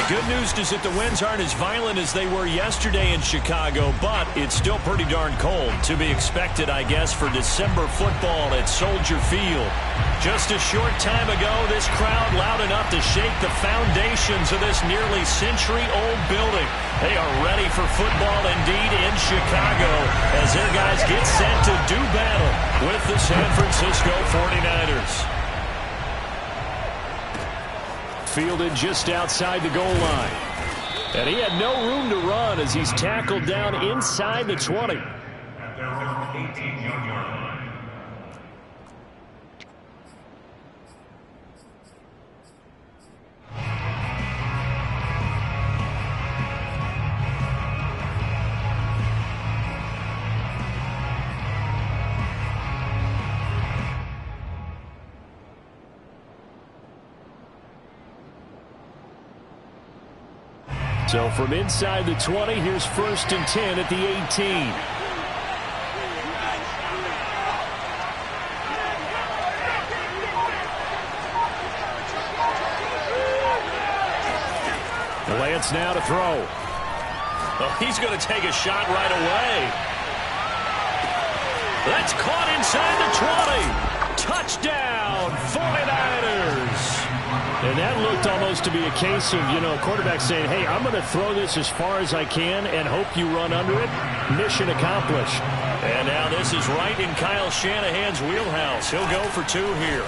Good news is that the winds aren't as violent as they were yesterday in Chicago, but it's still pretty darn cold. To be expected, I guess, for December football at Soldier Field. Just a short time ago, this crowd loud enough to shake the foundations of this nearly century-old building. They are ready for football indeed in Chicago as their guys get set to do battle with the San Francisco 49ers. Fielded just outside the goal line. And he had no room to run as he's tackled down inside the 20. So from inside the 20, here's 1st and 10 at the 18. Lance now to throw. Oh, he's going to take a shot right away. That's caught inside the 20. Touchdown, 49ers. And that looked almost to be a case of, quarterback saying, hey, I'm going to throw this as far as I can and hope you run under it. Mission accomplished. And now this is right in Kyle Shanahan's wheelhouse. He'll go for 2 here.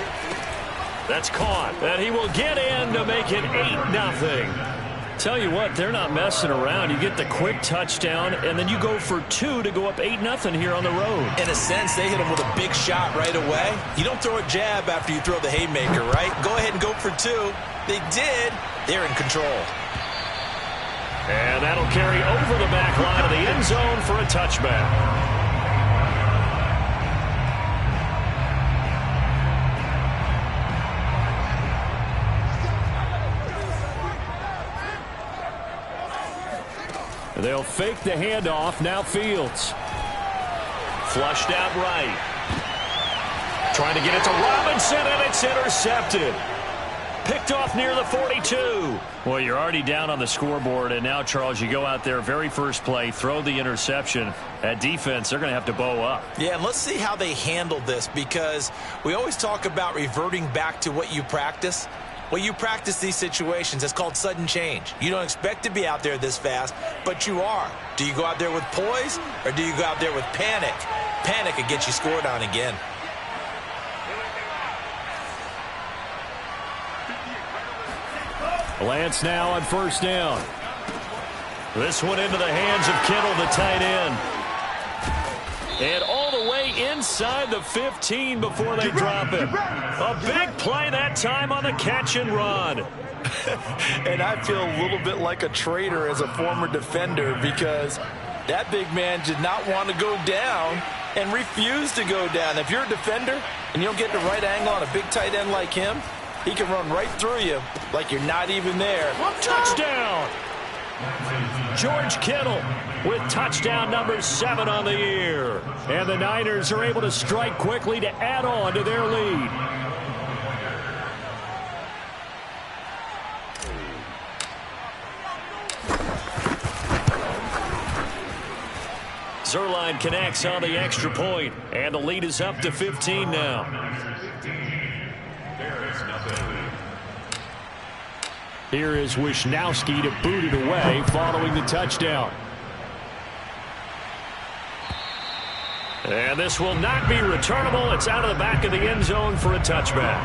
That's caught. And he will get in to make it 8-0. Tell you what, they're not messing around. You get the quick touchdown, and then you go for 2 to go up 8-0 here on the road. In a sense, they hit him with a big shot right away. You don't throw a jab after you throw the haymaker, right? Go ahead and go for 2. They did. They're in control. And that'll carry over the back line of the end zone for a touchback. They'll fake the handoff. Now Fields. Flushed out right. Trying to get it to Robinson, and it's intercepted. Picked off near the 42. Well, you're already down on the scoreboard, and now, Charles, you go out there, very first play, throw the interception. At defense, they're going to have to bow up. Yeah, and let's see how they handle this, because we always talk about reverting back to what you practice. Well, you practice these situations. It's called sudden change. You don't expect to be out there this fast, but you are. Do you go out there with poise, or do you go out there with panic? Panic could get you scored on again. Lance now on 1st down. This one into the hands of Kittle, the tight end. And all the way inside the 15 before they drop it. A big play that time on the catch and run. And I feel a little bit like a traitor as a former defender, because that big man did not want to go down and refused to go down. If you're a defender and you don't get the right angle on a big tight end like him, he can run right through you like you're not even there. Touchdown! George Kittle with touchdown number 7 on the year. And the Niners are able to strike quickly to add on to their lead. Zerline connects on the extra point, and the lead is up to 15 now. Here is Wisnowski to boot it away following the touchdown. And this will not be returnable. It's out of the back of the end zone for a touchback.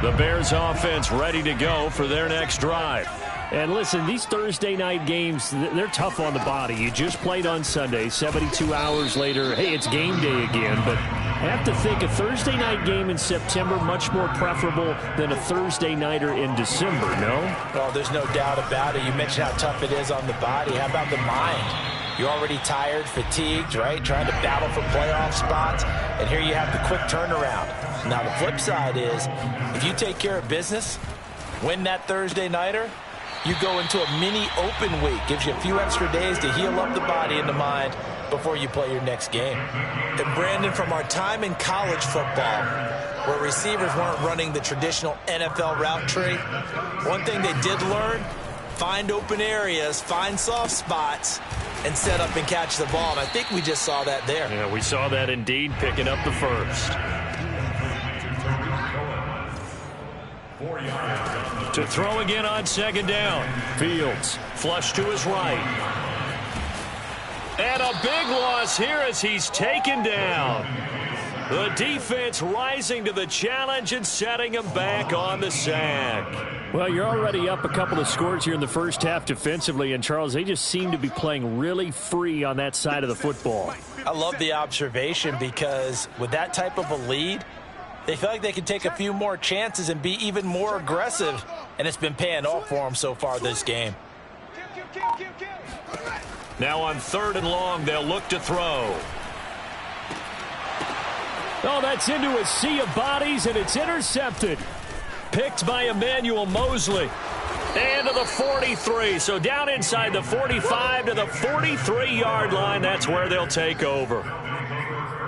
The Bears offense ready to go for their next drive. And listen, these Thursday night games, they're tough on the body. You just played on Sunday, 72 hours later. Hey, it's game day again, but I have to think a Thursday night game in September much more preferable than a Thursday nighter in December, no? Oh, there's no doubt about it. You mentioned how tough it is on the body. How about the mind? You're already tired, fatigued, right? Trying to battle for playoff spots, and here you have the quick turnaround. Now, the flip side is, if you take care of business, win that Thursday nighter, you go into a mini open week. Gives you a few extra days to heal up the body and the mind before you play your next game. And Brandon, from our time in college football, where receivers weren't running the traditional NFL route tree, one thing they did learn: find open areas, find soft spots, and set up and catch the ball. And I think we just saw that there. Yeah, we saw that indeed, picking up the first. To throw again on second down. Fields, flush to his right. And a big loss here as he's taken down. The defense rising to the challenge and setting him back on the sack. Well, you're already up a couple of scores here in the first half defensively, and Charles, they just seem to be playing really free on that side of the football. I love the observation, because with that type of a lead, they feel like they can take a few more chances and be even more aggressive, and it's been paying off for them so far this game. Now on 3rd and long, they'll look to throw. Oh, that's into a sea of bodies, and it's intercepted. Picked by Emmanuel Mosley. And to the 43. So down inside the 45 to the 43-yard line. That's where they'll take over.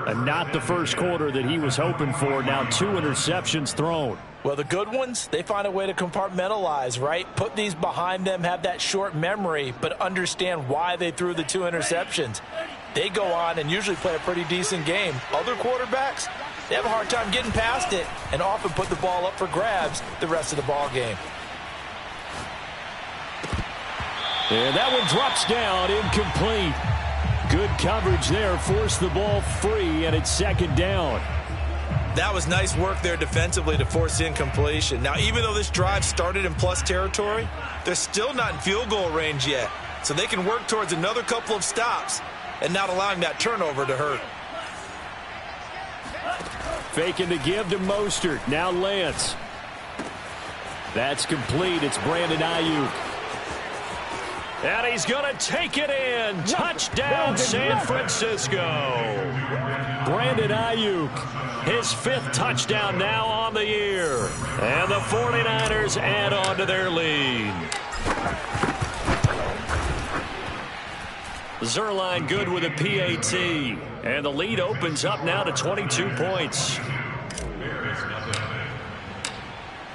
And not the first quarter that he was hoping for. Now 2 interceptions thrown. Well, the good ones, they find a way to compartmentalize, right? Put these behind them, have that short memory, but understand why they threw the 2 interceptions. They go on and usually play a pretty decent game. Other quarterbacks, they have a hard time getting past it and often put the ball up for grabs the rest of the ball game. And that one drops down, incomplete. Good coverage there, forced the ball free, and it's second down. That was nice work there defensively to force incompletion. Now, even though this drive started in plus territory, they're still not in field goal range yet. So they can work towards another couple of stops and not allowing that turnover to hurt. Faking to give to Mostert. Now Lance. That's complete. It's Brandon Ayuk. And he's going to take it in. Touchdown, San Francisco. Brandon Ayuk, his 5th touchdown now on the year. And the 49ers add on to their lead. Zerline good with a PAT. And the lead opens up now to 22 points.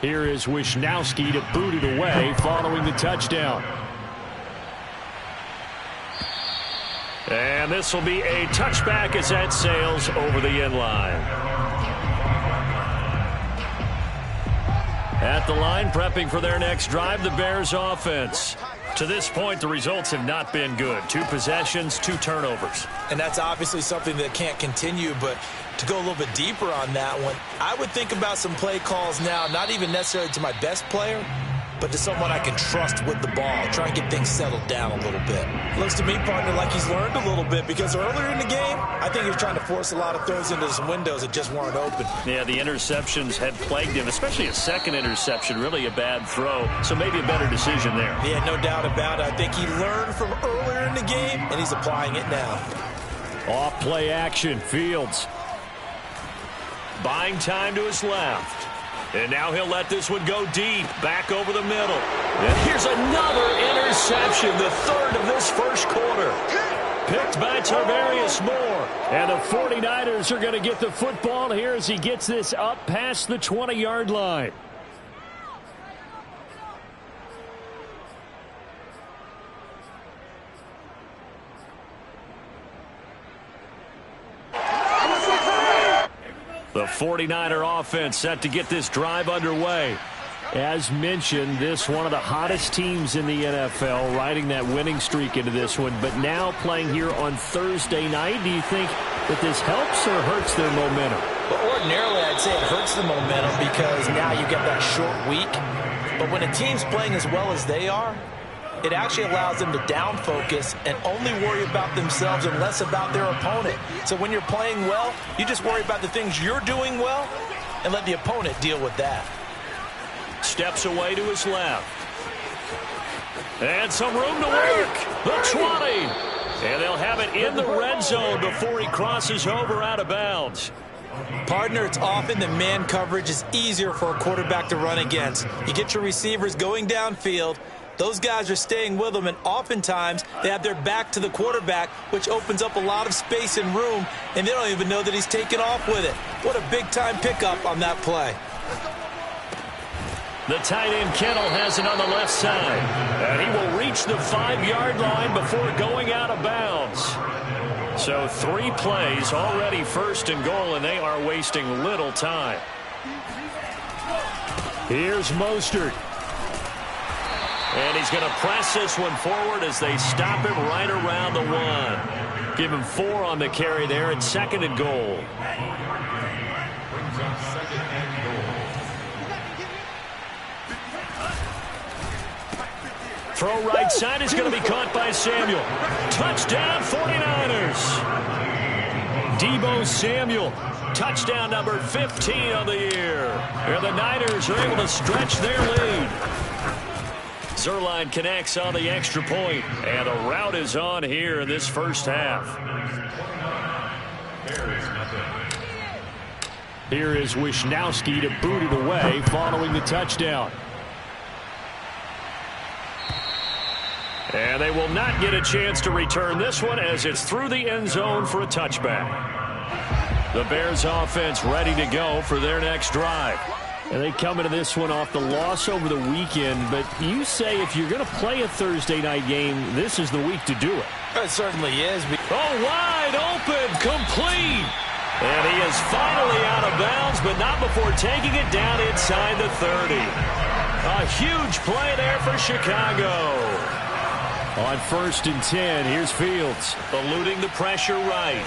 Here is Wisnowski to boot it away following the touchdown. And this will be a touchback as that sails over the end line. At the line, prepping for their next drive, the Bears offense. To this point, the results have not been good. 2 possessions, 2 turnovers. And that's obviously something that can't continue, but to go a little bit deeper on that one, I would think about some play calls now, not even necessarily to my best player, but to someone I can trust with the ball. Try and get things settled down a little bit. Looks to me, partner, like he's learned a little bit, because earlier in the game, I think he was trying to force a lot of throws into some windows that just weren't open. Yeah, the interceptions had plagued him, especially a second interception, really a bad throw. So maybe a better decision there. Yeah, no doubt about it. I think he learned from earlier in the game, and he's applying it now. Off play action, Fields. Buying time to his left. And now he'll let this one go deep, back over the middle. And here's another interception, the 3rd of this first quarter. Picked by Tarvarius Moore. And the 49ers are going to get the football here as he gets this up past the 20-yard line. The 49er offense set to get this drive underway. As mentioned, this one of the hottest teams in the NFL, riding that winning streak into this one, but now playing here on Thursday night. Do you think that this helps or hurts their momentum? Well, ordinarily, I'd say it hurts the momentum, because now you get that short week. But when a team's playing as well as they are, it actually allows them to down focus and only worry about themselves and less about their opponent. So when you're playing well, you just worry about the things you're doing well and let the opponent deal with that. Steps away to his left. And some room to work. The 20. And they'll have it in the red zone before he crosses over out of bounds. Partner, it's often that man coverage is easier for a quarterback to run against. You get your receivers going downfield, Those guys are staying with them, and oftentimes they have their back to the quarterback, which opens up a lot of space and room, and they don't even know that he's taken off with it. What a big-time pickup on that play. The tight end Kittle has it on the left side, and he will reach the 5-yard line before going out of bounds. So 3 plays already first and goal, and they are wasting little time. Here's Mostert. And he's going to press this one forward as they stop him right around the 1. Give him 4 on the carry there at 2nd and goal. Throw right side is going to be caught by Samuel. Touchdown 49ers. Deebo Samuel. Touchdown number 15 of the year. And the Niners are able to stretch their lead. Zerline connects on the extra point, and the rout is on here in this first half. Here is Wisnowski to boot it away following the touchdown. And they will not get a chance to return this one as it's through the end zone for a touchback. The Bears offense ready to go for their next drive. And they come into this one off the loss over the weekend, but you say if you're going to play a Thursday night game, this is the week to do it. It certainly is. Oh, wide open, complete. And he is finally out of bounds, but not before taking it down inside the 30. A huge play there for Chicago. On 1st and 10, here's Fields, eluding the pressure right.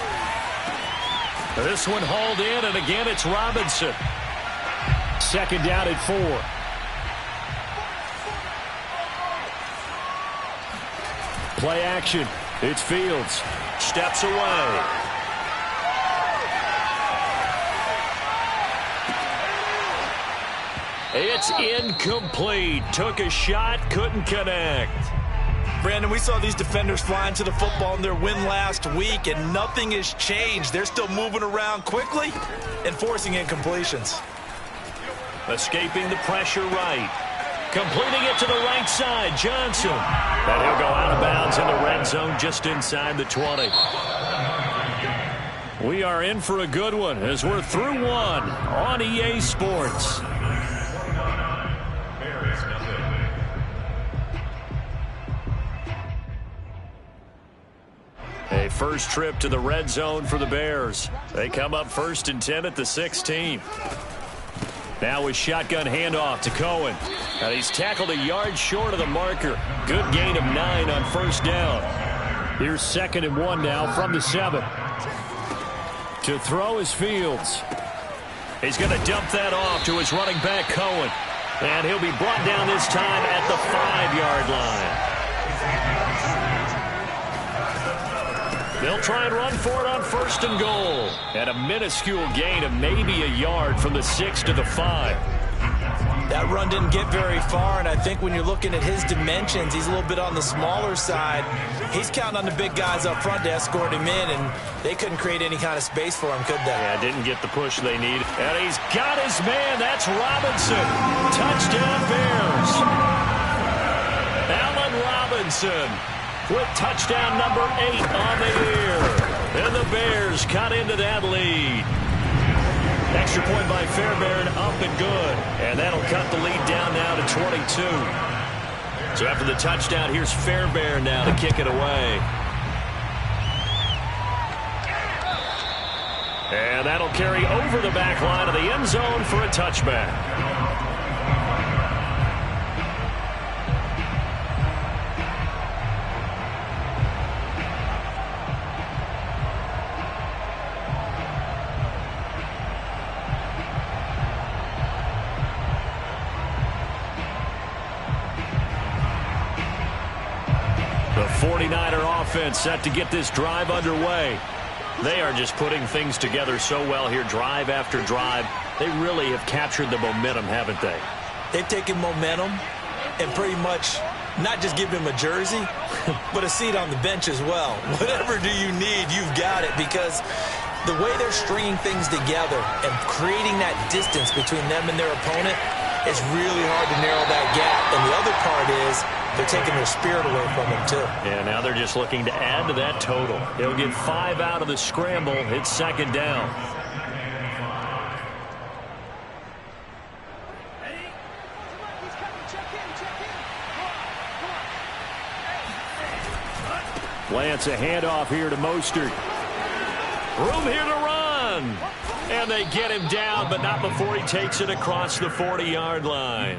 This one hauled in, and again it's Robinson. 2nd down at 4. Play action. It's Fields. Steps away. It's incomplete. Took a shot, couldn't connect. Brandon, we saw these defenders flying to the football in their win last week, and nothing has changed. They're still moving around quickly and forcing incompletions. Escaping the pressure right. Completing it to the right side, Johnson. And he'll go out of bounds in the red zone just inside the 20. We are in for a good one as we're through one on EA Sports. A first trip to the red zone for the Bears. They come up 1st and 10 at the 16. Now with shotgun handoff to Cohen. And he's tackled a yard short of the marker. Good gain of 9 on 1st down. Here's 2nd and 1 now from the 7. To throw is Fields. He's going to dump that off to his running back Cohen. And he'll be brought down this time at the 5-yard line. They'll try and run for it on 1st and goal. And a minuscule gain of maybe a yard from the 6 to the 5. That run didn't get very far, and I think when you're looking at his dimensions, he's a little bit on the smaller side. He's counting on the big guys up front to escort him in, and they couldn't create any kind of space for him, could they? Yeah, didn't get the push they need. And he's got his man. That's Robinson. Touchdown Bears. Allen Robinson with touchdown number 8 on the year. And the Bears cut into that lead. Extra point by Fairbairn, up and good. And that'll cut the lead down now to 22. So after the touchdown, here's Fairbairn now to kick it away. And that'll carry over the back line of the end zone for a touchback. The 49er offense set to get this drive underway. They are just putting things together so well here, drive after drive. They really have captured the momentum, haven't they? They've taken momentum and pretty much not just given him a jersey, but a seat on the bench as well. Whatever do you need, you've got it, because the way they're stringing things together and creating that distance between them and their opponent, It's really hard to narrow that gap. And the other part is they're taking their spirit away from him, too. Yeah, now they're just looking to add to that total. He'll get 5 out of the scramble. It's second down. Lance, a handoff here to Mostert. Room here to run. And they get him down, but not before he takes it across the 40-yard line.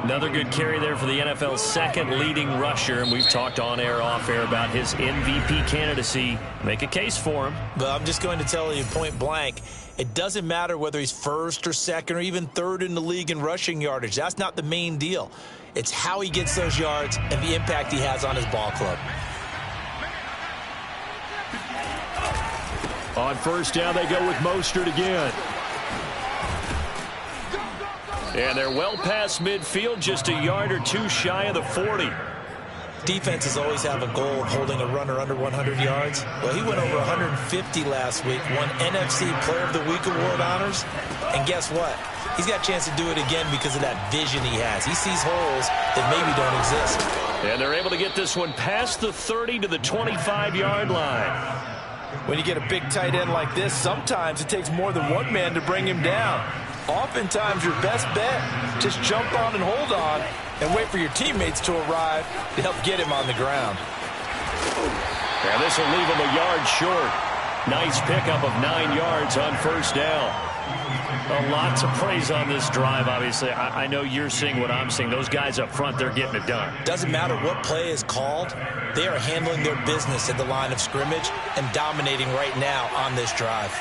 Another good carry there for the NFL's second leading rusher, and we've talked on air, off air about his MVP candidacy. Make a case for him. But I'm just going to tell you point blank, it doesn't matter whether he's first or second or even third in the league in rushing yardage. That's not the main deal. It's how he gets those yards and the impact he has on his ball club. On first down, they go with Mostert again. And they're well past midfield, just a yard or two shy of the 40. Defenses always have a goal of holding a runner under 100 yards. Well, he went over 150 last week, won NFC Player of the Week award honors. And guess what? He's got a chance to do it again because of that vision he has. He sees holes that maybe don't exist. And they're able to get this one past the 30 to the 25-yard line. When you get a big tight end like this, sometimes it takes more than one man to bring him down. Oftentimes, your best bet, just jump on and hold on and wait for your teammates to arrive to help get him on the ground. And this will leave him a yard short. Nice pickup of 9 yards on first down. A lot to praise on this drive, obviously. I know you're seeing what I'm seeing. Those guys up front, they're getting it done. Doesn't matter what play is called. They are handling their business at the line of scrimmage and dominating right now on this drive.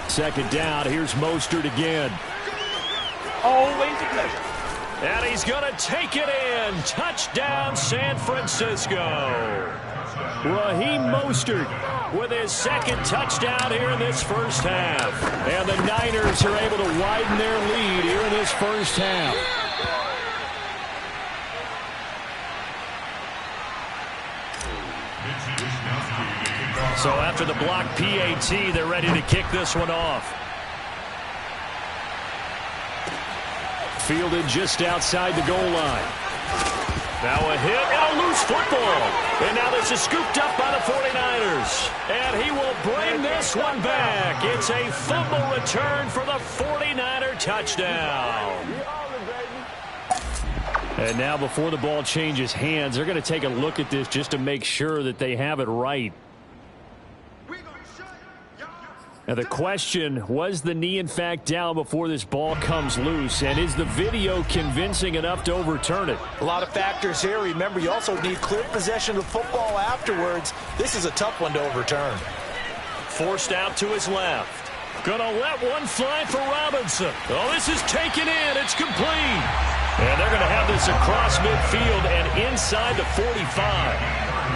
Second down, here's Mostert again. Always a pleasure. And he's going to take it in. Touchdown, San Francisco. Raheem Mostert with his second touchdown here in this first half. And the Niners are able to widen their lead here in this first half. So after the block PAT, they're ready to kick this one off. Fielded just outside the goal line. Now a hit and a loose football. And now this is scooped up by the 49ers. And he will bring this one back. It's a fumble return for the 49er touchdown. And now before the ball changes hands, they're going to take a look at this just to make sure that they have it right. Now the question, was the knee in fact down before this ball comes loose? And is the video convincing enough to overturn it? A lot of factors here. Remember, you also need clear possession of football afterwards. This is a tough one to overturn. Forced out to his left. Gonna let one fly for Robinson. Oh, this is taken in. It's complete. And they're going to have this across midfield and inside the 45.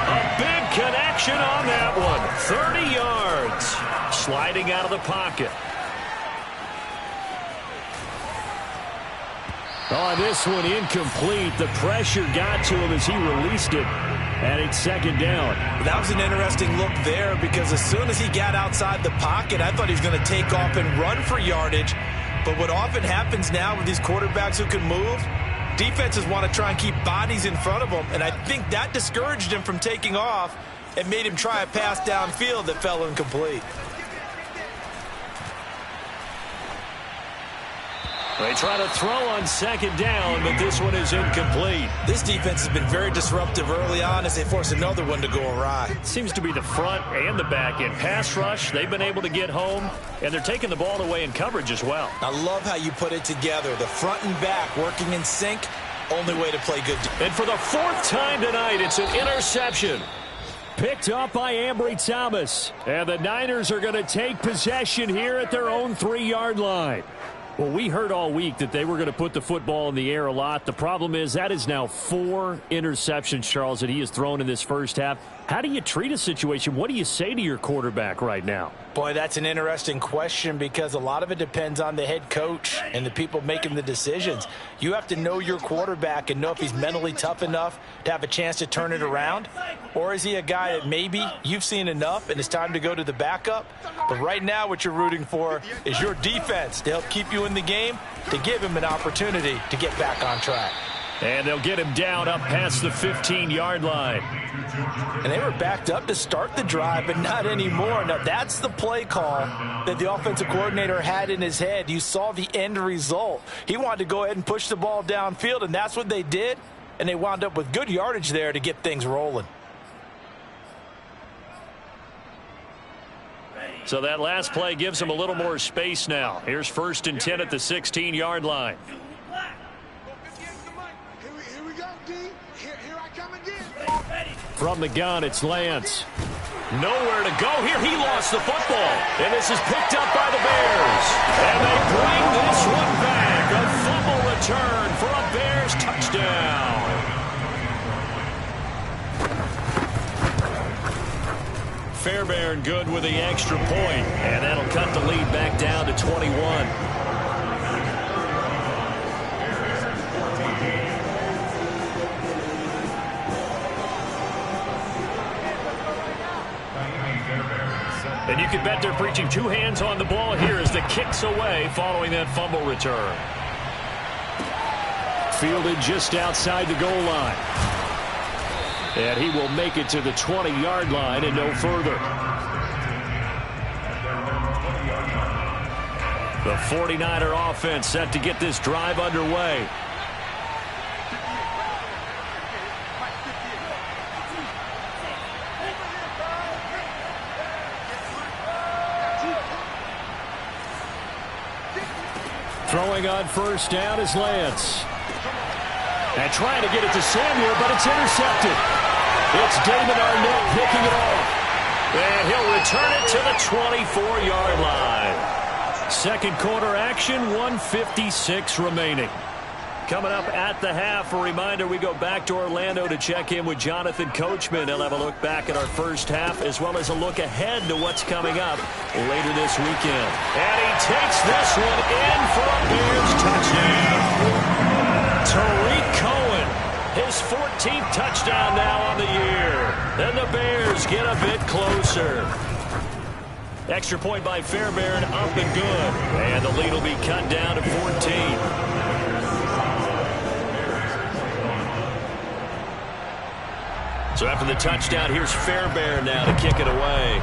A big connection on that one. 30 yards. Sliding out of the pocket. On this one, incomplete. The pressure got to him as he released it. And it's second down. That was an interesting look there because as soon as he got outside the pocket, I thought he was going to take off and run for yardage. But what often happens now with these quarterbacks who can move, defenses want to try and keep bodies in front of them. And I think that discouraged him from taking off and made him try a pass downfield that fell incomplete. They try to throw on second down, but this one is incomplete. This defense has been very disruptive early on as they force another one to go awry. Seems to be the front and the back end. Pass rush, they've been able to get home, and they're taking the ball away in coverage as well. I love how you put it together. The front and back working in sync, only way to play good. And for the fourth time tonight, it's an interception. Picked up by Ambry Thomas. And the Niners are going to take possession here at their own 3-yard line. Well, we heard all week that they were going to put the football in the air a lot. The problem is that is now 4 interceptions, Charles, that he has thrown in this first half. How do you treat a situation? What do you say to your quarterback right now? Boy, that's an interesting question because a lot of it depends on the head coach and the people making the decisions. You have to know your quarterback and know if he's mentally tough enough to have a chance to turn it around. Or is he a guy that maybe you've seen enough and it's time to go to the backup? But right now what you're rooting for is your defense to help keep you in the game, to give him an opportunity to get back on track. And they'll get him down up past the 15-yard line. And they were backed up to start the drive, but not anymore. Now, that's the play call that the offensive coordinator had in his head. You saw the end result. He wanted to go ahead and push the ball downfield, and that's what they did. And they wound up with good yardage there to get things rolling. So that last play gives them a little more space now. Here's 1st and 10 at the 16-yard line. From the gun, it's Lance. Nowhere to go here. He lost the football. And this is picked up by the Bears. And they bring this one back. A fumble return for a Bears touchdown. Fairbairn good with the extra point. And that'll cut the lead back down to 21. And you can bet they're preaching 2 hands on the ball here as the kick's away following that fumble return. Fielded just outside the goal line. And he will make it to the 20-yard line and no further. The 49er offense set to get this drive underway. Throwing on 1st down is Lance. And trying to get it to Samuel, but it's intercepted. It's Damon Arnett picking it off. And he'll return it to the 24-yard line. Second quarter action, 1:56 remaining. Coming up at the half, a reminder we go back to Orlando to check in with Jonathan Coachman. He'll have a look back at our first half as well as a look ahead to what's coming up later this weekend. And he takes this one in for a Bears touchdown. Tariq Cohen, his 14th touchdown now on the year. Then the Bears get a bit closer. Extra point by Fairbairn, up and good. And the lead will be cut down to 14. So after the touchdown, here's Fairbairn now to kick it away.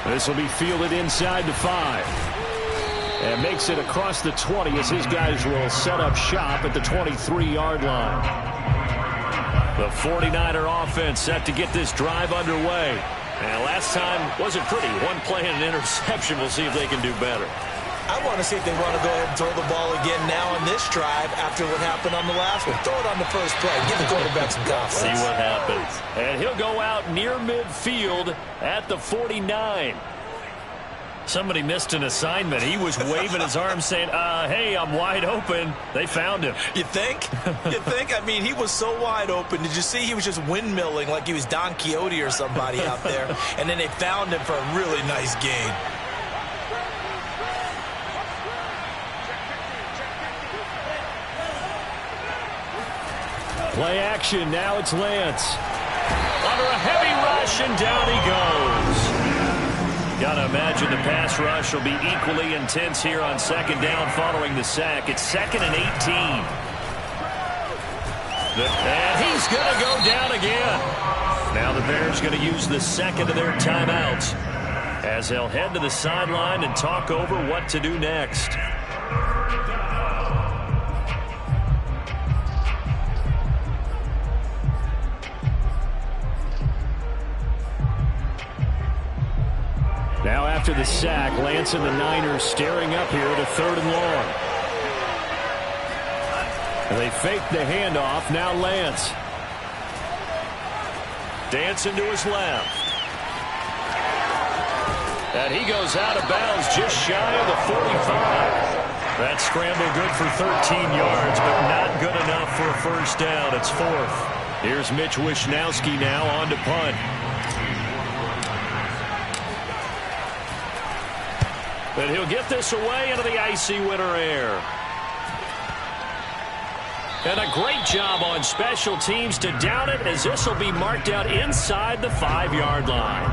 This will be fielded inside the 5. And makes it across the 20 as his guys will set up shop at the 23-yard line. The 49er offense set to get this drive underway. And last time wasn't pretty. One play and an interception. We'll see if they can do better. I want to see if they want to go ahead and throw the ball again now on this drive after what happened on the last one. Throw it on the first play. Give the quarterback some confidence. See what happens. And he'll go out near midfield at the 49. Somebody missed an assignment. He was waving his arms saying, hey, I'm wide open. They found him. You think? You think? I mean, he was so wide open. Did you see he was just windmilling like he was Don Quixote or somebody out there? And then they found him for a really nice gain. Play action. Now it's Lance. Under a heavy rush, and down he goes. Got to imagine the pass rush will be equally intense here on 2nd down following the sack. It's 2nd and 18. And he's going to go down again. Now the Bears going to use the second of their timeouts as they'll head to the sideline and talk over what to do next. Now after the sack, Lance and the Niners staring up here to 3rd and long. And they fake the handoff. Now Lance. Dancing to his left. And he goes out of bounds just shy of the 45. That scramble good for 13 yards, but not good enough for a first down. It's 4th. Here's Mitch Wishnowsky now on to punt. And he'll get this away into the icy winter air. And a great job on special teams to down it, as this will be marked out inside the 5-yard line.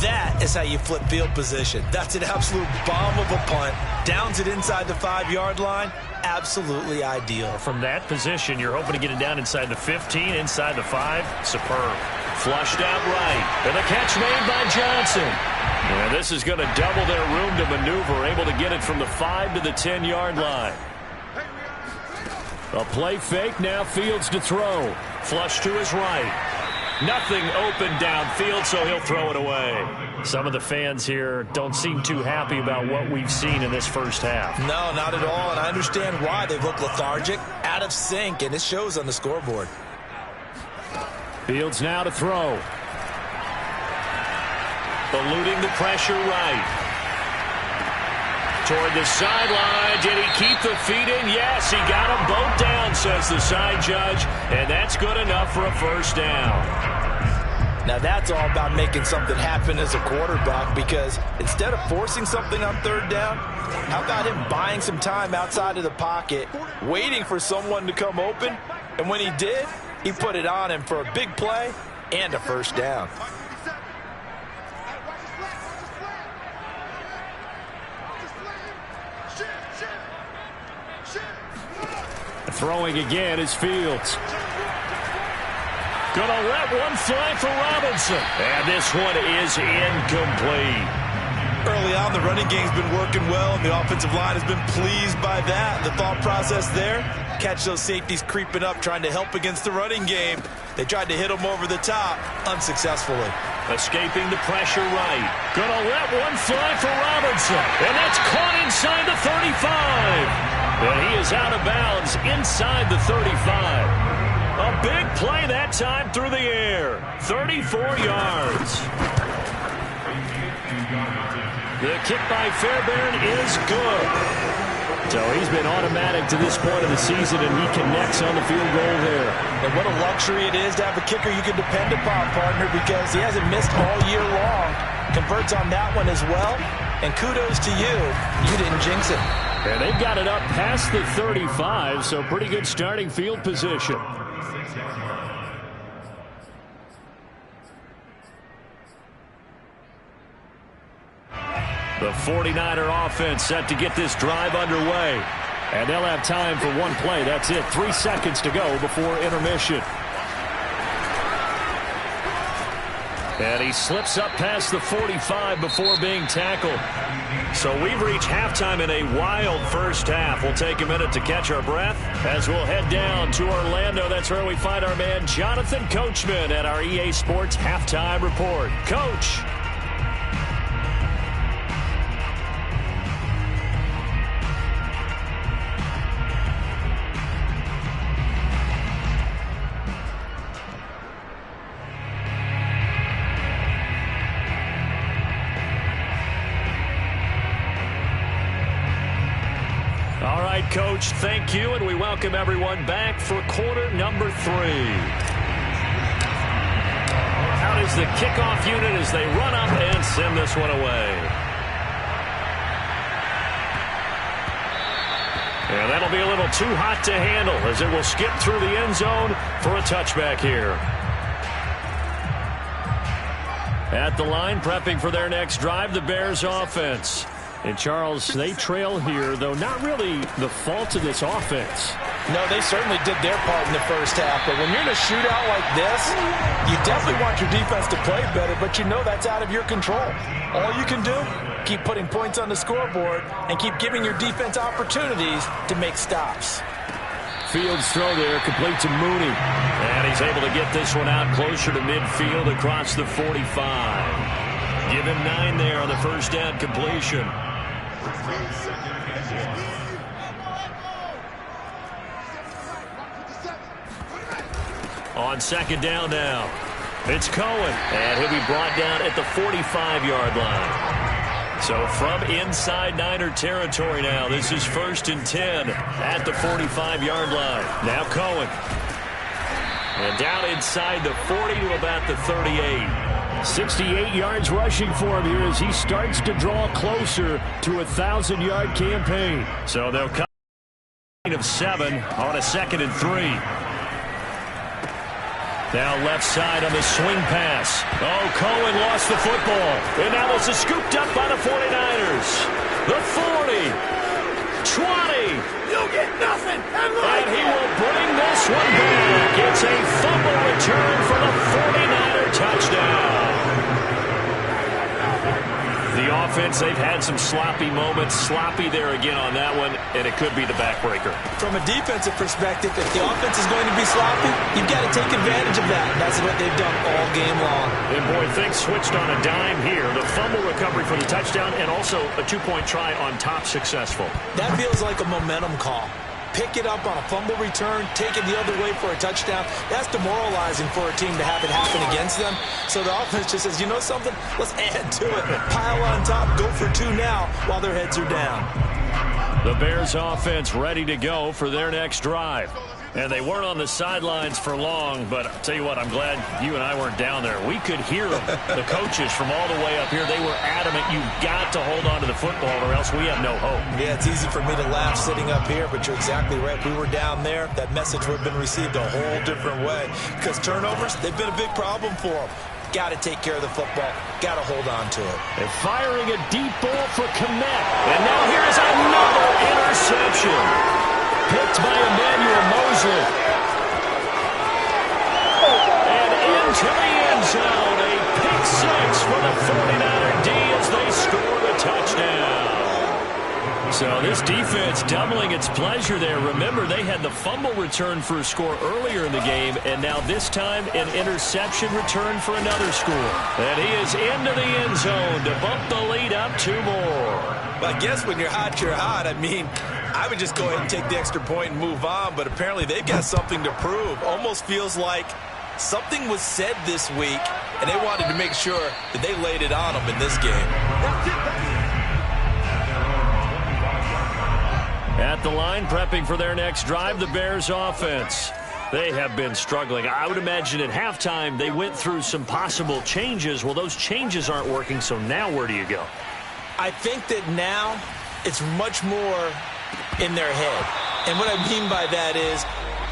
That is how you flip field position. That's an absolute bomb of a punt. Downs it inside the 5-yard line. Absolutely ideal. From that position, you're hoping to get it down inside the 15, inside the 5. Superb. Flushed out right. And the catch made by Johnson. And this is going to double their room to maneuver, able to get it from the 5 to the 10-yard line. A play fake, now Fields to throw. Flush to his right. Nothing open downfield, so he'll throw it away. Some of the fans here don't seem too happy about what we've seen in this first half. No, not at all, and I understand why. They've looked lethargic, out of sync, and it shows on the scoreboard. Fields now to throw. Eluding the pressure right. Toward the sideline. Did he keep the feet in? Yes, he got them both down, says the side judge, and that's good enough for a first down. Now that's all about making something happen as a quarterback, because instead of forcing something on third down, how about him buying some time outside of the pocket, waiting for someone to come open, and when he did, he put it on him for a big play and a first down. Throwing again is Fields. Gonna let one fly for Robinson. And this one is incomplete. Early on, the running game's been working well, and the offensive line has been pleased by that. The thought process there, catch those safeties creeping up, trying to help against the running game. They tried to hit them over the top, unsuccessfully. Escaping the pressure right. Gonna let one fly for Robinson. And that's caught inside the 35. And he is out of bounds inside the 35. A big play that time through the air. 34 yards. The kick by Fairbairn is good. So he's been automatic to this point of the season, and he connects on the field goal there. And what a luxury it is to have a kicker you can depend upon, partner, because he hasn't missed all year long. Converts on that one as well. And kudos to you. You didn't jinx it. And they've got it up past the 35, so pretty good starting field position. The 49er offense set to get this drive underway. And they'll have time for one play. That's it. 3 seconds to go before intermission. And he slips up past the 45 before being tackled. So we've reached halftime in a wild first half. We'll take a minute to catch our breath as we'll head down to Orlando. That's where we find our man Jonathan Coachman at our EA Sports Halftime Report. Coach. Coach, thank you, and we welcome everyone back for quarter number 3. Out is the kickoff unit as they run up and send this one away. And that'll be a little too hot to handle as it will skip through the end zone for a touchback here. At the line, prepping for their next drive, the Bears offense. And, Charles, they trail here, though not really the fault of this offense. No, they certainly did their part in the first half. But when you're in a shootout like this, you definitely want your defense to play better, but you know that's out of your control. All you can do, keep putting points on the scoreboard and keep giving your defense opportunities to make stops. Fields throw there, complete to Mooney. And he's able to get this one out closer to midfield across the 45. Give him 9 there on the first down completion. On second down now, it's Cohen, and he'll be brought down at the 45-yard line. So from inside Niner territory now, this is 1st and 10 at the 45-yard line. Now Cohen. And down inside the 40 to about the 38. 68 yards rushing for him here as he starts to draw closer to a 1,000-yard campaign. So they'll cut of 7 on a 2nd and 3. Now left side on the swing pass. Oh, Cohen lost the football. And now this is scooped up by the 49ers. The 40. 20. You'll get nothing. And he will bring this one back. It's a fumble return for the 49er touchdown. The offense, they've had some sloppy moments. Sloppy there again on that one, and it could be the backbreaker. From a defensive perspective, if the offense is going to be sloppy, you've got to take advantage of that. And that's what they've done all game long. And, boy, things switched on a dime here. The fumble recovery for the touchdown and also a 2-point try on top successful. That feels like a momentum call. Pick it up on a fumble return, take it the other way for a touchdown. That's demoralizing for a team to have it happen against them. So the offense just says, you know something? Let's add to it. Pile on top, go for 2 now while their heads are down. The Bears offense ready to go for their next drive. And they weren't on the sidelines for long, but I'll tell you what, I'm glad you and I weren't down there. We could hear them, the coaches from all the way up here. They were adamant, you've got to hold on to the football or else we have no hope. Yeah, it's easy for me to laugh sitting up here, but you're exactly right. If we were down there, that message would have been received a whole different way. Because turnovers, they've been a big problem for them. Got to take care of the football. Got to hold on to it. They're firing a deep ball for Kmet. And now here's another interception. Picked by Emmanuel Mosley. And into the end zone. A pick 6 for the 49er D as they score the touchdown. So this defense doubling its pleasure there. Remember, they had the fumble return for a score earlier in the game, and now this time an interception return for another score. And he is into the end zone to bump the lead up 2 more. But I guess when you're hot, you're hot. I mean, I would just go ahead and take the extra point and move on, but apparently they've got something to prove. Almost feels like something was said this week, and they wanted to make sure that they laid it on them in this game. At the line, prepping for their next drive, the Bears offense. They have been struggling. I would imagine at halftime they went through some possible changes. Well, those changes aren't working, so now where do you go? I think that now it's much more in their head. And what I mean by that is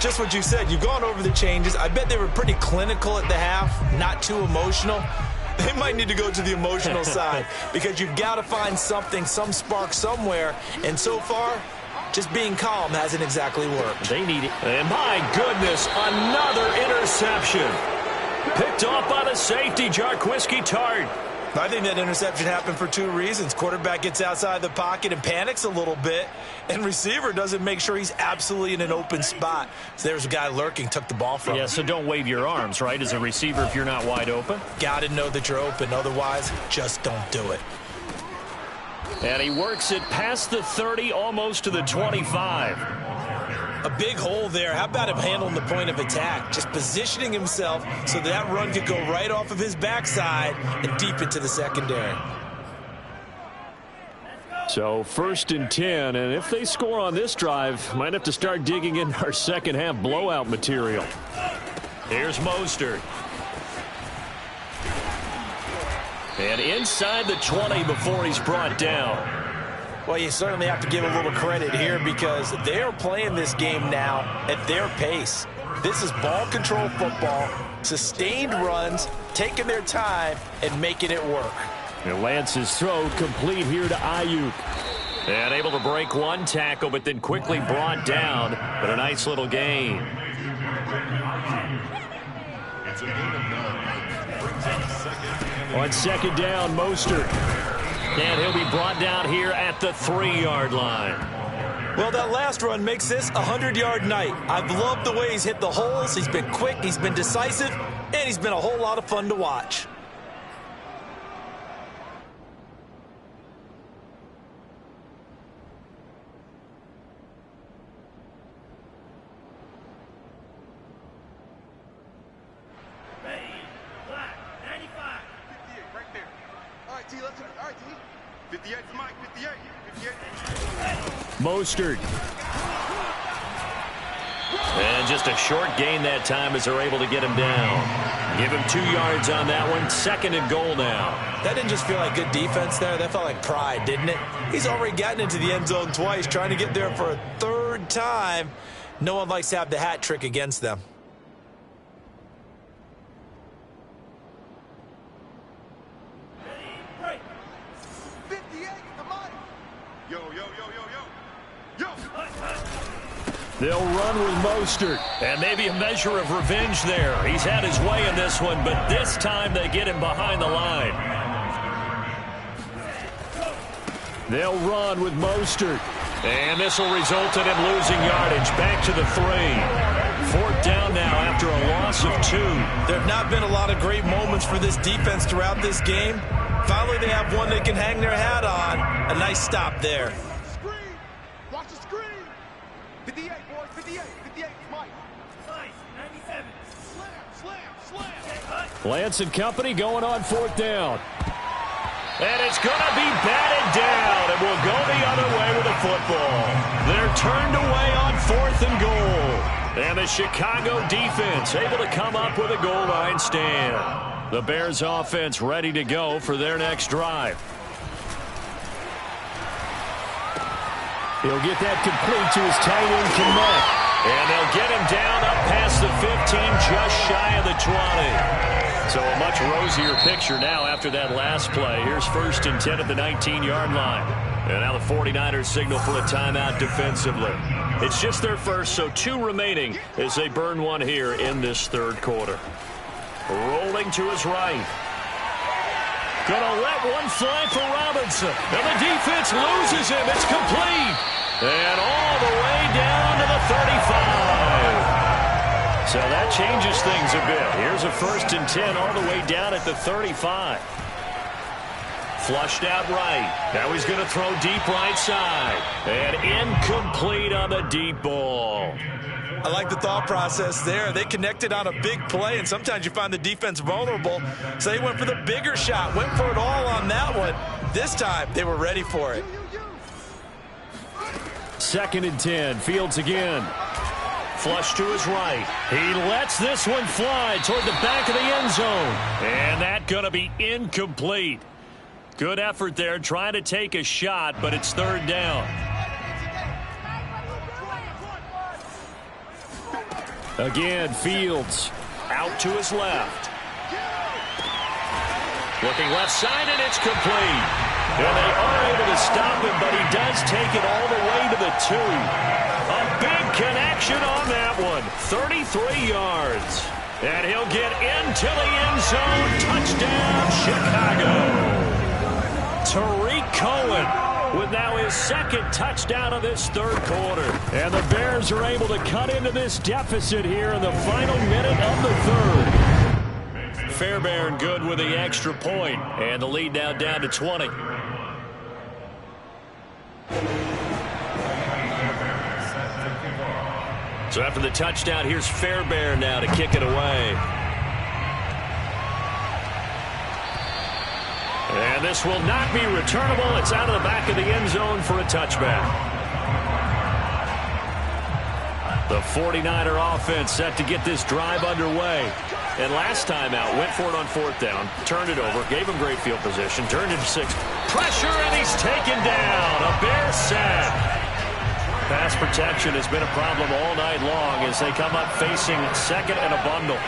just what you said. You've gone over the changes. I bet they were pretty clinical at the half, not too emotional. They might need to go to the emotional side because you've got to find something, some spark somewhere. And so far, just being calm hasn't exactly worked. They need it. And my goodness, another interception. Picked off by the safety, Jarquiski Tart. I think that interception happened for 2 reasons. Quarterback gets outside the pocket and panics a little bit, and receiver doesn't make sure he's absolutely in an open spot. So there's a guy lurking, took the ball from him. Yeah, so don't wave your arms, right, as a receiver if you're not wide open. Got to know that you're open. Otherwise, just don't do it. And he works it past the 30, almost to the 25. A big hole there. How about him handling the point of attack? Just positioning himself so that run could go right off of his backside and deep into the secondary. So 1st and 10, and if they score on this drive, might have to start digging in our second half blowout material. Here's Mostert. And inside the 20 before he's brought down. Well, you certainly have to give a little credit here because they are playing this game now at their pace. This is ball control football, sustained runs, taking their time and making it work. And Lance's throw complete here to Ayuk. And able to break 1 tackle, but then quickly brought down. But a nice little gain. On 2nd down, Mostert. And he'll be brought down here at the 3-yard line. Well, that last run makes this a 100-yard night. I've loved the way he's hit the holes. He's been quick, he's been decisive, and he's been a whole lot of fun to watch. Mostert. And just a short gain that time as they're able to get him down. Give him 2 yards on that one. 2nd and goal now. That didn't just feel like good defense there. That felt like pride, didn't it? He's already gotten into the end zone twice, trying to get there for a 3rd time. No one likes to have the hat trick against them. They'll run with Mostert, and maybe a measure of revenge there. He's had his way in this one, but this time they get him behind the line. They'll run with Mostert, and this will result in him losing yardage. Back to the 3. 4th down now after a loss of 2. There have not been a lot of great moments for this defense throughout this game. Finally, they have one they can hang their hat on. A nice stop there. Watch the screen. 58, boys, 58, 58, Mike. Nice, 97. Slam. Lance and company going on 4th down. And it's going to be batted down, and we'll go the other way with the football. They're turned away on 4th and goal. And the Chicago defense able to come up with a goal line stand. The Bears offense ready to go for their next drive. He'll get that complete to his tight end, Connect. And they'll get him down up past the 15, just shy of the 20. So a much rosier picture now after that last play. Here's 1st and 10 at the 19-yard line. And now the 49ers signal for a timeout defensively. It's just their first, so 2 remaining as they burn one here in this 3rd quarter. Rolling to his right. Gonna let one fly for Robinson. And the defense loses him. It's complete. And all the way down to the 35. So that changes things a bit. Here's a 1st and 10 all the way down at the 35. Flushed out right. Now he's going to throw deep right side. And incomplete on the deep ball. I like the thought process there. They connected on a big play, and sometimes you find the defense vulnerable. So they went for the bigger shot, went for it all on that one. This time, they were ready for it. 2nd and 10. Fields again. Flush to his right. He lets this one fly toward the back of the end zone. And that going to be incomplete. Good effort there trying to take a shot, but it's 3rd down. Again, Fields out to his left. Looking left side, and it's complete. And they are able to stop him, but he does take it all the way to the 2. A big connection on that one. 33 yards. And he'll get into the end zone. Touchdown, Chicago. Tariq Cohen with now his 2nd touchdown of this 3rd quarter. And the Bears are able to cut into this deficit here in the final minute of the 3rd. Fairbairn good with the extra point. And the lead now down to 20. So after the touchdown, here's Fairbairn now to kick it away. And this will not be returnable. It's out of the back of the end zone for a touchback. The 49er offense set to get this drive underway. And last time out, went for it on 4th down, turned it over, gave him great field position, turned it to 6. Pressure, and he's taken down. A Bear sack. Pass protection has been a problem all night long as they come up facing 2nd and a bundle.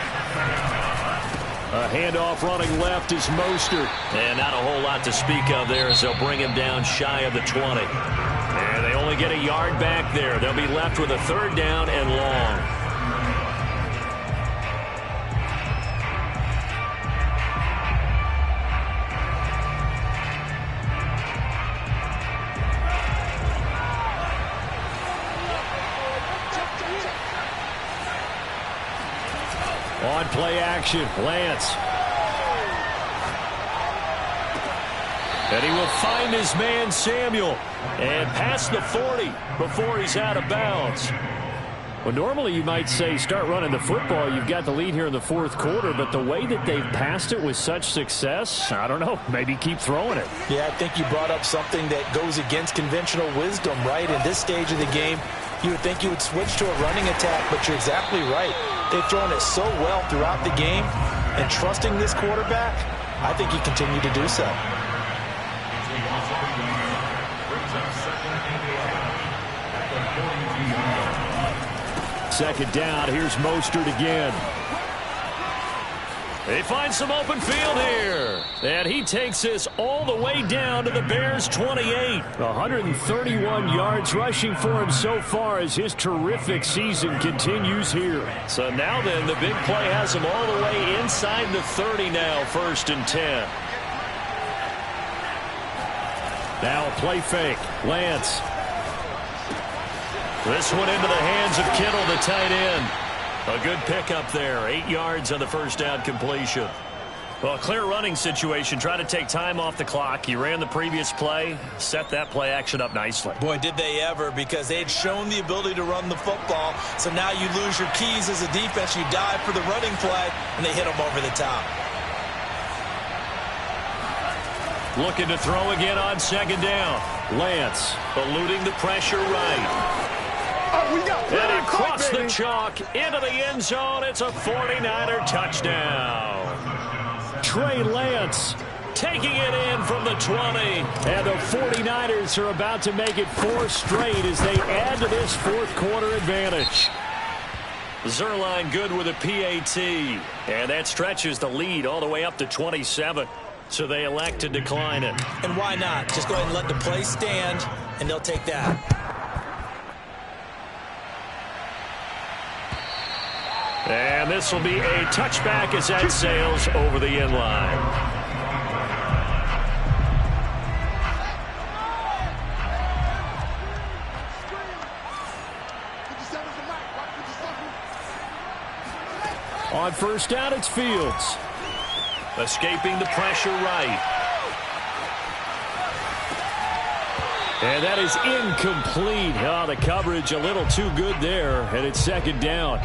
A handoff running left is Mostert. And not a whole lot to speak of there as they'll bring him down shy of the 20. And they only get a yard back there. They'll be left with a 3rd down and long. On play action, Lance. And he will find his man, Samuel, and past the 40 before he's out of bounds. Well, normally you might say start running the football. You've got the lead here in the 4th quarter, but the way that they've passed it with such success, I don't know, maybe keep throwing it. Yeah, I think you brought up something that goes against conventional wisdom, right? In this stage of the game, You would think you would switch to a running attack, but you're exactly right. They've thrown it so well throughout the game, and trusting this quarterback, I think he continued to do so. Second down, here's Mostert again. They find some open field here. And he takes this all the way down to the Bears' 28. 131 yards rushing for him so far as his terrific season continues here. So now then, the big play has him all the way inside the 30 now, 1st and 10. Now a play fake. Lance. This one into the hands of Kittle, the tight end. A good pickup there. 8 yards on the first down completion. Well, a clear running situation. Try to take time off the clock. He ran the previous play, set that play action up nicely. Boy, did they ever, because they had shown the ability to run the football. So now you lose your keys as a defense. You dive for the running play, and they hit them over the top. Looking to throw again on second down. Lance eluding the pressure right. And across the chalk into the end zone. It's a 49er touchdown. Trey Lance taking it in from the 20. And the 49ers are about to make it 4 straight as they add to this fourth quarter advantage. Zerline good with a PAT. And that stretches the lead all the way up to 27. So they elect to decline it. And why not? Just go ahead and let the play stand, and they'll take that. And this will be a touchback as that sails over the end line. On first down, it's Fields. Escaping the pressure right. And that is incomplete. Oh, the coverage a little too good there, and it's second down.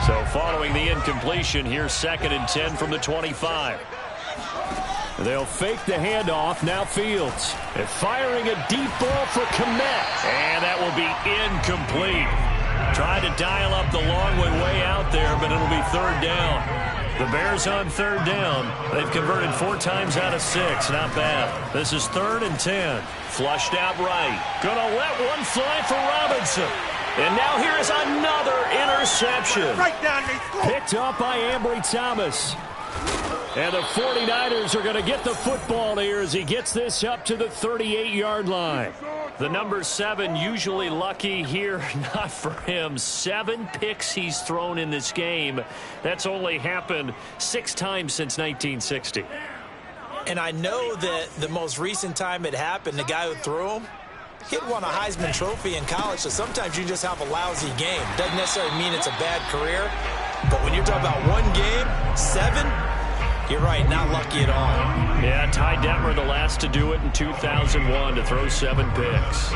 So following the incompletion, here's 2nd and 10 from the 25. They'll fake the handoff. Now Fields. And firing a deep ball for Kmet. And that will be incomplete. Trying to dial up the long way out there, but it'll be 3rd down. The Bears on 3rd down. They've converted 4 times out of 6. Not bad. This is 3rd and 10. Flushed out right. Gonna let one fly for Robinson. And now here is another interception. Picked up by Ambry Thomas. And the 49ers are going to get the football here as he gets this up to the 38-yard line. The number 7 usually lucky here. Not for him. 7 picks he's thrown in this game. That's only happened 6 times since 1960. And I know that the most recent time it happened, the guy who threw him, he had won a Heisman Trophy in college, so sometimes you just have a lousy game. Doesn't necessarily mean it's a bad career, but when you're talking about 1 game, 7, you're right, not lucky at all. Yeah, Ty Detmer the last to do it in 2001 to throw 7 picks.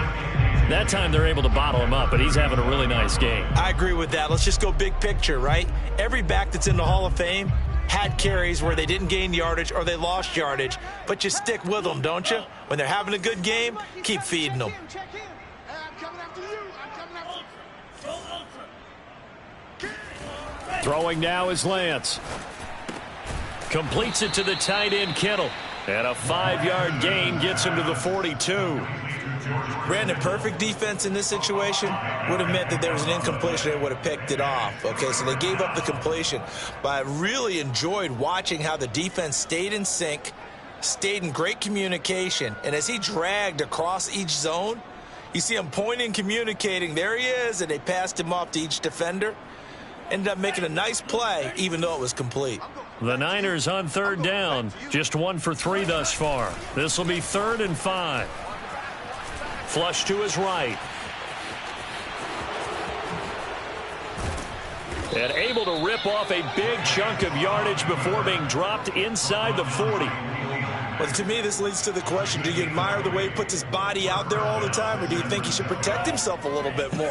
That time they're able to bottle him up, but he's having a really nice game. I agree with that. Let's just go big picture, right? Every back that's in the Hall of Fame had carries where they didn't gain yardage or they lost yardage, but you stick with them, don't you? When they're having a good game, keep feeding them. Throwing now is Lance. Completes it to the tight end Kittle. And a 5-yard gain gets him to the 42. Brandon, perfect defense in this situation would have meant that there was an incompletion. They would have picked it off. Okay, so they gave up the completion. But I really enjoyed watching how the defense stayed in sync, stayed in great communication. And as he dragged across each zone, you see him pointing, communicating. There he is, and they passed him off to each defender. Ended up making a nice play, even though it was complete. The Niners on 3rd down. Just 1 for 3 thus far. This will be 3rd and 5. Flush to his right. And able to rip off a big chunk of yardage before being dropped inside the 40. Well, to me, this leads to the question, do you admire the way he puts his body out there all the time, or do you think he should protect himself a little bit more?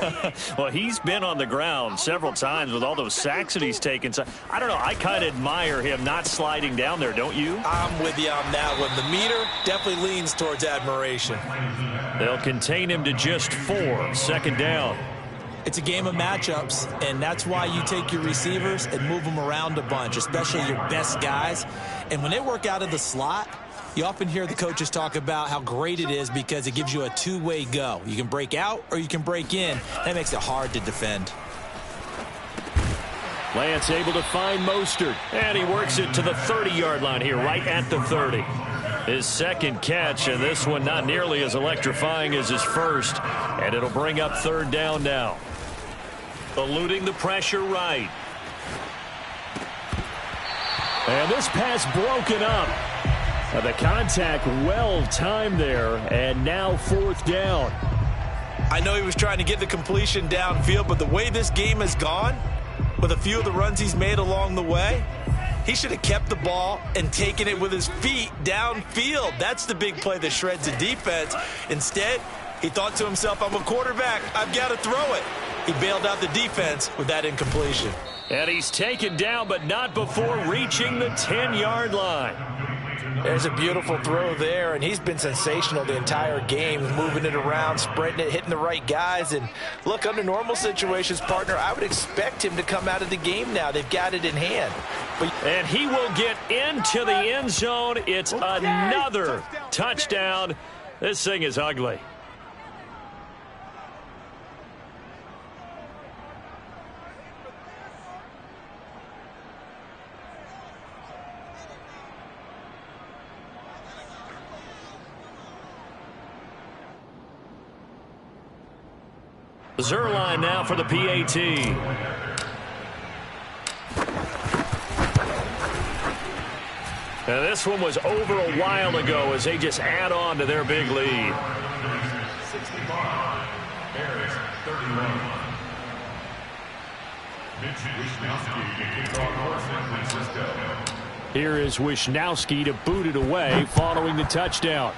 Well, he's been on the ground several times with all those sacks that he's taken. So, I don't know. I kind of admire him not sliding down there, don't you? I'm with you on that one. The meter definitely leans towards admiration. They'll contain him to just 4. Second down. It's a game of matchups, and that's why you take your receivers and move them around a bunch, especially your best guys. And when they work out of the slot, you often hear the coaches talk about how great it is because it gives you a two-way go. You can break out or you can break in. That makes it hard to defend. Lance able to find Mostert, and he works it to the 30-yard line here, right at the 30. His second catch, and this one not nearly as electrifying as his first, and it'll bring up third down now. Eluding the pressure right. And this pass broken up. The contact well timed there, and now fourth down. I know he was trying to get the completion downfield, but the way this game has gone, with a few of the runs he's made along the way, he should have kept the ball and taken it with his feet downfield. That's the big play that shreds the defense. Instead, he thought to himself, I'm a quarterback. I've got to throw it. He bailed out the defense with that incompletion. And he's taken down, but not before reaching the 10-yard line. There's a beautiful throw there, and he's been sensational the entire game, moving it around, spreading it, hitting the right guys. And look, under normal situations, partner, I would expect him to come out of the game now. They've got it in hand. And he will get into the end zone. It's another touchdown. This thing is ugly. Zerline now for the PAT. Now this one was over a while ago as they just add on to their big lead. 65, Bears 31. Here is Wisnowski to boot it away following the touchdown.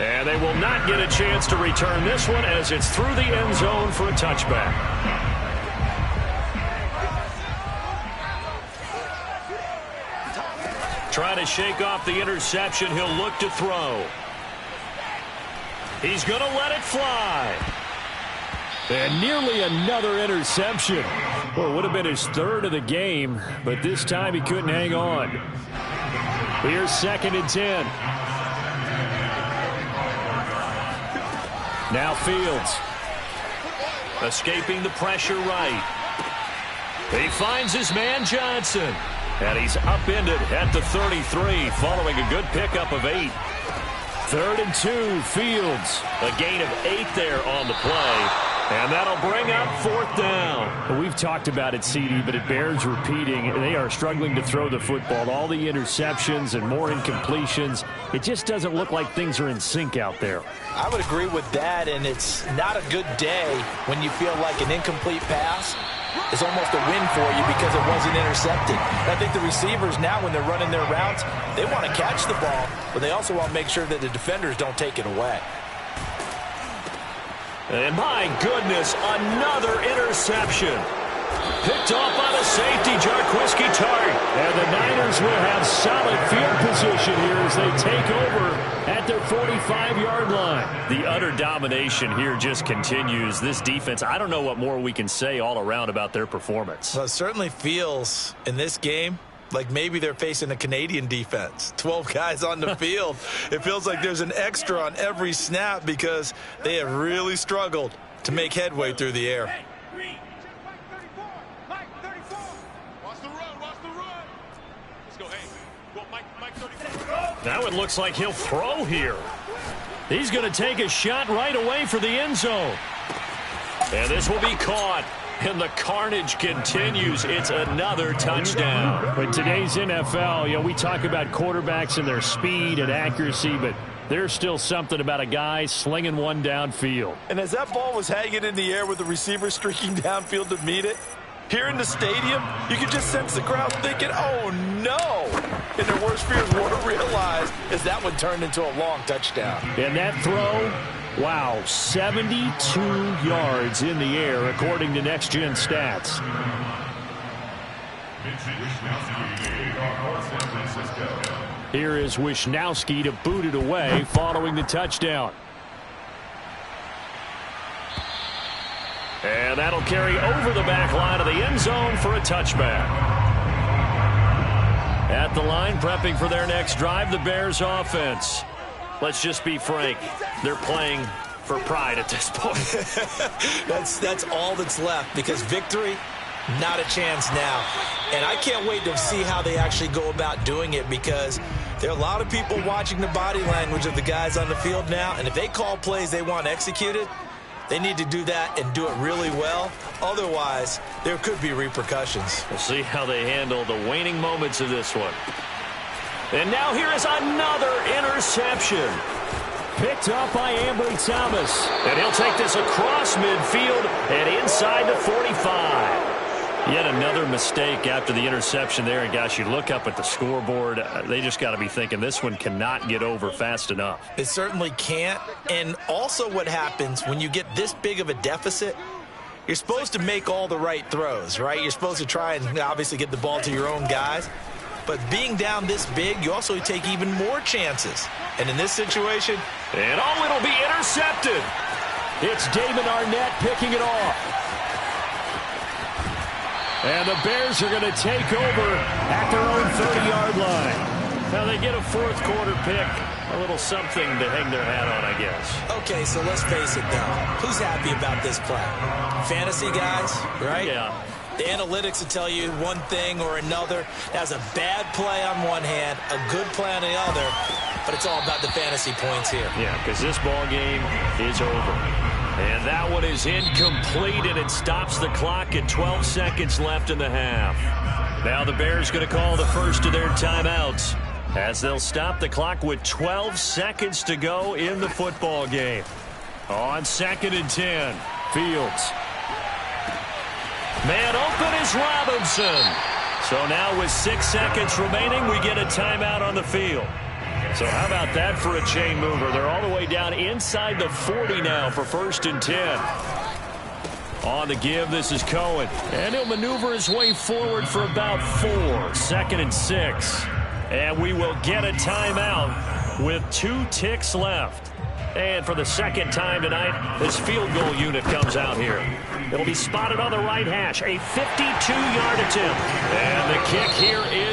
And they will not get a chance to return this one as it's through the end zone for a touchback. Trying to shake off the interception. He'll look to throw. He's going to let it fly. And nearly another interception. Well, it would have been his third of the game, but this time he couldn't hang on. Here's 2nd and 10. Now Fields. Escaping the pressure right. He finds his man Johnson. And he's upended at the 33 following a good pickup of 8. 3rd and 2, Fields. A gain of 8 there on the play. And that'll bring up 4th down. Well, we've talked about it, CD, but it bears repeating. They are struggling to throw the football. All the interceptions and more incompletions. It just doesn't look like things are in sync out there. I would agree with that, and it's not a good day when you feel like an incomplete pass is almost a win for you because it wasn't intercepted. And I think the receivers now, when they're running their routes, they want to catch the ball, but they also want to make sure that the defenders don't take it away. And my goodness, another interception. Picked off by the safety, Jarquiski Tart. And the Niners will have solid field position here as they take over at their 45-yard line. The utter domination here just continues. This defense, I don't know what more we can say all around about their performance. Well, it certainly feels in this game like maybe they're facing a Canadian defense. 12 guys on the field. It feels like there's an extra on every snap because they have really struggled to make headway through the air. Now it looks like he'll throw here. He's going to take a shot right away for the end zone. And this will be caught. And the carnage continues. It's another touchdown. But today's NFL, we talk about quarterbacks and their speed and accuracy, but there's still something about a guy slinging one downfield. And as that ball was hanging in the air with the receiver streaking downfield to meet it, here in the stadium, you can just sense the crowd thinking, oh, no. And their worst fears weren't realized as that one turned into a long touchdown. And that throw, wow, 72 yards in the air, according to Next Gen Stats. Here is Wisnowski to boot it away following the touchdown. And that'll carry over the back line of the end zone for a touchback. At the line, prepping for their next drive, the Bears offense. Let's just be frank. They're playing for pride at this point. That's all that's left, because victory, not a chance now. And I can't wait to see how they actually go about doing it, because there are a lot of people watching the body language of the guys on the field now, and if they call plays they want executed, they need to do that and do it really well. Otherwise, there could be repercussions. We'll see how they handle the waning moments of this one. And now here is another interception. Picked up by Ambry Thomas. And he'll take this across midfield and inside the 45. Yet another mistake after the interception there. And, gosh, you look up at the scoreboard. They just got to be thinking this one cannot get over fast enough. It certainly can't. And also what happens when you get this big of a deficit, you're supposed to make all the right throws, right? You're supposed to try and obviously get the ball to your own guys. But being down this big, you also take even more chances. And in this situation... And it'll be intercepted. It's Damon Arnett picking it off. And the Bears are going to take over at their own 30-yard line. Now they get a fourth quarter pick. A little something to hang their hat on, I guess. Okay, so let's face it, though. Who's happy about this play? Fantasy guys, right? Yeah. The analytics will tell you one thing or another. That's a bad play on one hand, a good play on the other, but it's all about the fantasy points here. Yeah, because this ball game is over. And that one is incomplete, and it stops the clock at 12 seconds left in the half. Now the Bears going to call the first of their timeouts as they'll stop the clock with 12 seconds to go in the football game. On 2nd and 10, Fields. Man open is Robinson. So now with 6 seconds remaining, we get a timeout on the field. So how about that for a chain mover? They're all the way down inside the 40 now for 1st and 10. On the give, this is Cohen. And he'll maneuver his way forward for about 4. 2nd and 6. And we will get a timeout with 2 ticks left. And for the second time tonight, this field goal unit comes out here. It'll be spotted on the right hash. A 52-yard attempt. And the kick here is